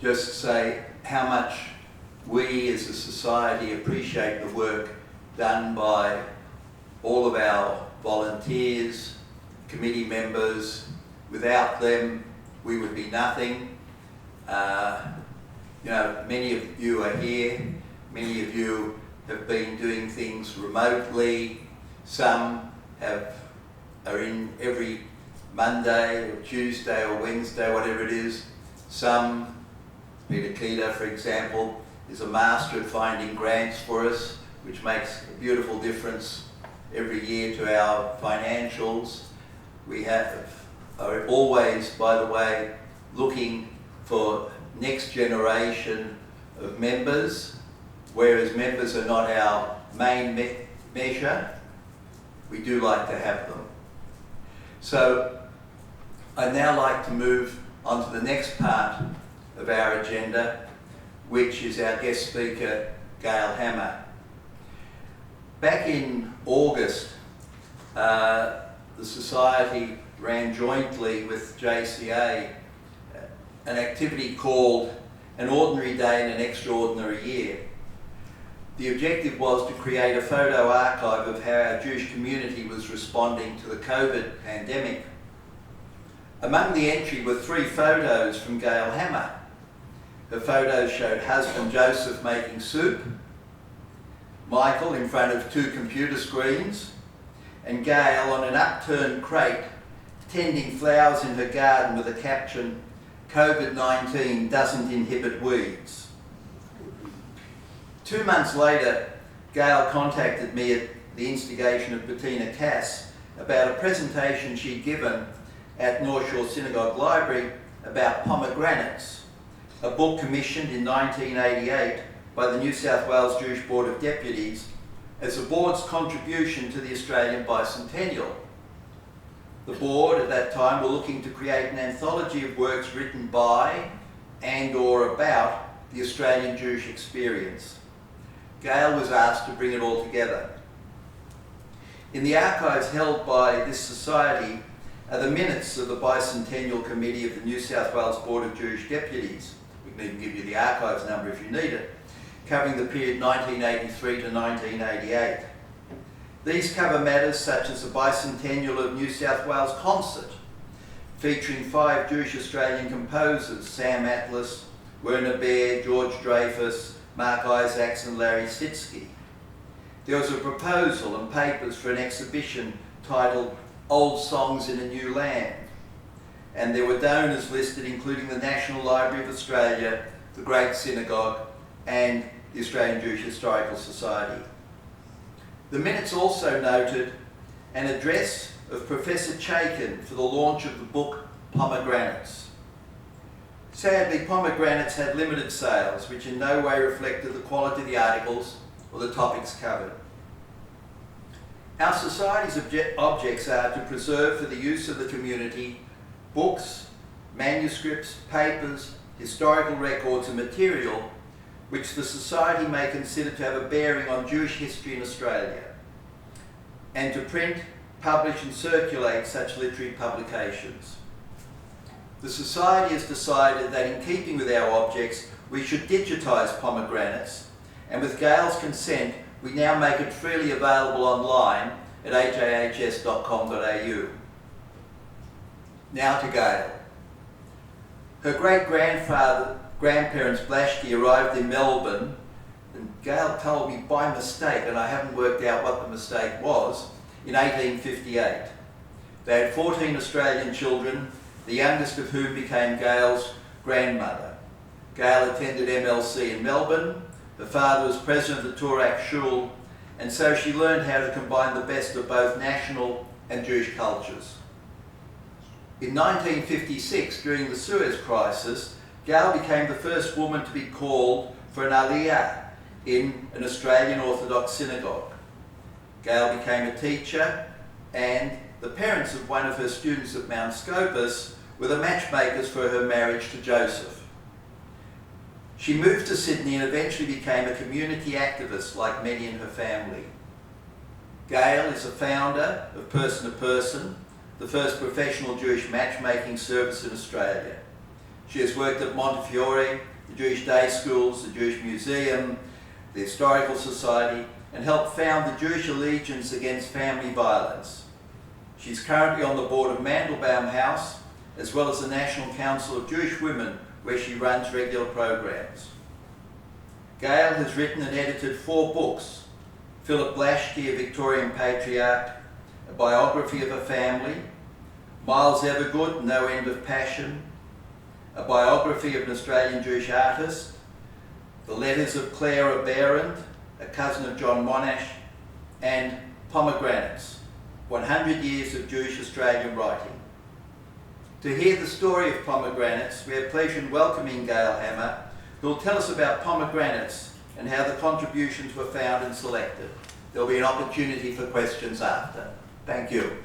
just say how much we as a society appreciate the work done by all of our volunteers, committee members. Without them, we would be nothing. Many of you are here. Many of you have been doing things remotely. Some are in every Monday or Tuesday or Wednesday, whatever it is. Some, Peter Keeter, for example, is a master at finding grants for us, which makes a beautiful difference every year to our financials. We are always, by the way, looking for next generation of members, whereas members are not our main measure. We do like to have them. So I'd now like to move on to the next part of our agenda, which is our guest speaker, Gael Hammer. Back in August, the Society ran jointly with JCA an activity called An Ordinary Day in an Extraordinary Year. The objective was to create a photo archive of how our Jewish community was responding to the COVID pandemic. Among the entry were 3 photos from Gael Hammer. Her photos showed husband Joseph making soup, Michael in front of 2 computer screens, and Gail on an upturned crate tending flowers in her garden with a caption, "COVID-19 doesn't inhibit weeds." 2 months later, Gail contacted me at the instigation of Bettina Cass about a presentation she'd given at North Shore Synagogue Library about Pomegranates, a book commissioned in 1988 by the New South Wales Jewish Board of Deputies as the board's contribution to the Australian bicentennial. The board at that time were looking to create an anthology of works written by and or about the Australian Jewish experience. Gail was asked to bring it all together. In the archives held by this society are the minutes of the Bicentennial Committee of the New South Wales Board of Jewish Deputies. We can even give you the archives number if you need it, covering the period 1983 to 1988. These cover matters such as the Bicentennial of New South Wales Concert, featuring 5 Jewish Australian composers, Sam Atlas, Werner Baer, George Dreyfus, Mark Isaacs and Larry Sitsky. There was a proposal and papers for an exhibition titled Old Songs in a New Land, and there were donors listed including the National Library of Australia, the Great Synagogue and the Australian Jewish Historical Society. The minutes also noted an address of Professor Chaikin for the launch of the book Pomegranates. Sadly, Pomegranates had limited sales, which in no way reflected the quality of the articles or the topics covered. Our society's objects are to preserve for the use of the community books, manuscripts, papers, historical records and material which the society may consider to have a bearing on Jewish history in Australia, and to print, publish and circulate such literary publications. The Society has decided that in keeping with our objects, we should digitise Pomegranates, and with Gail's consent, we now make it freely available online at hahs.com.au. Now to Gail. Her great-grandparents Blashki arrived in Melbourne, and Gail told me by mistake, and I haven't worked out what the mistake was, in 1858. They had 14 Australian children, the youngest of whom became Gail's grandmother. Gail attended MLC in Melbourne. Her father was president of the Turak Shul, and so she learned how to combine the best of both national and Jewish cultures. In 1956, during the Suez Crisis, Gail became the first woman to be called for an aliyah in an Australian Orthodox synagogue. Gail became a teacher, and the parents of one of her students at Mount Scopus were the matchmakers for her marriage to Joseph. She moved to Sydney and eventually became a community activist like many in her family. Gail is a founder of Person to Person, the first professional Jewish matchmaking service in Australia. She has worked at Montefiore, the Jewish Day Schools, the Jewish Museum, the Historical Society, and helped found the Jewish Allegiance Against Family Violence. She's currently on the board of Mandelbaum House, as well as the National Council of Jewish Women, where she runs regular programs. Gael has written and edited 4 books: Philip Blaschke, A Victorian Patriarch, A Biography of a Family, Miles Evergood, No End of Passion, A Biography of an Australian Jewish Artist, The Letters of Clara Behrend, a cousin of John Monash, and Pomegranates, 100 Years of Jewish Australian Writing. To hear the story of Pomegranates, we have pleasure in welcoming Gael Hammer, who will tell us about pomegranates and how the contributions were found and selected. There will be an opportunity for questions after. Thank you.